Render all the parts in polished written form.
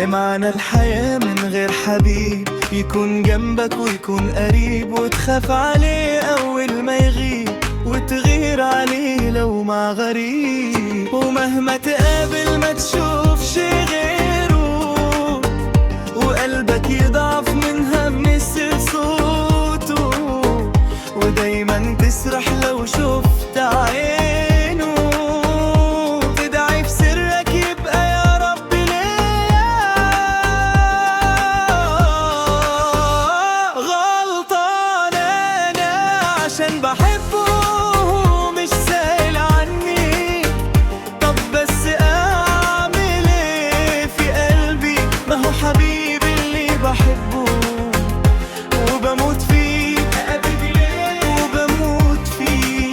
معنى الحياة من غير حبيب يكون جنبك ويكون قريب، وتخاف عليه أول ما يغيب، وتغير عليه لو مع غريب. ومهما تقابل ما تشوفش غيره، وقلبك يضعف من همس صوته، ودايما تسرح لو شفت عينه. تدعي في سرك يبقى يا رب ليا غلطان انا عشان بحبه مش سائل عني. طب بس اعمل ايه في قلبي، ما هو حبيبي اللي بحبه وبموت فيه وبموت فيه.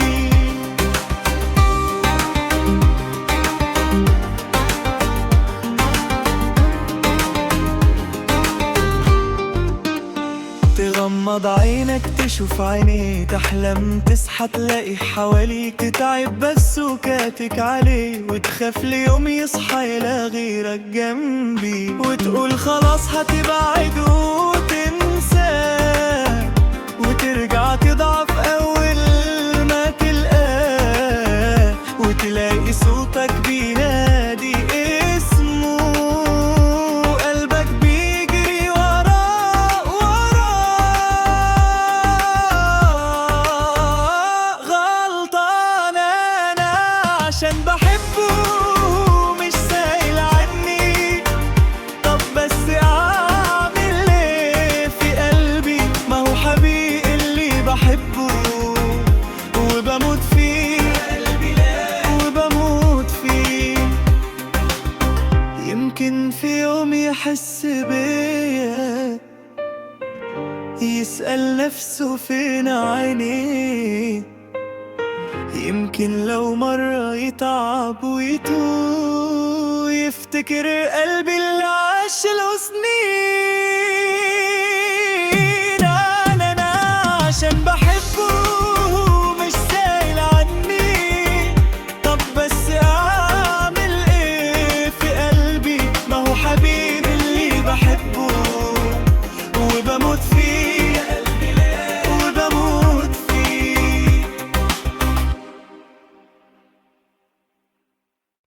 تغمض عينك تشوف عينيه، تحلم تصحى تلاقي حواليك، تتعب بس وكاتك عليه، وتخاف ليوم يصحى يلاقي غيرك جنبي، وتقول خلاص هتبعد وتنساه، وترجع تضعف أول ما تلقاه، وتلاقي صوتك بينادي اسمه، قلبك بيجري وراه غلطان أنا عشان بحبه مش سائل عني. طب بس أعمل إيه في قلبي، ما هو حبيبي اللي بحبه وبموت فيه وبموت فيه. يمكن في يوم يحس بيا، يسأل نفسه فين عينيه، يمكن لو مرة يتعب ويتوه، يفتكر قلبي اللي عاش له سنين.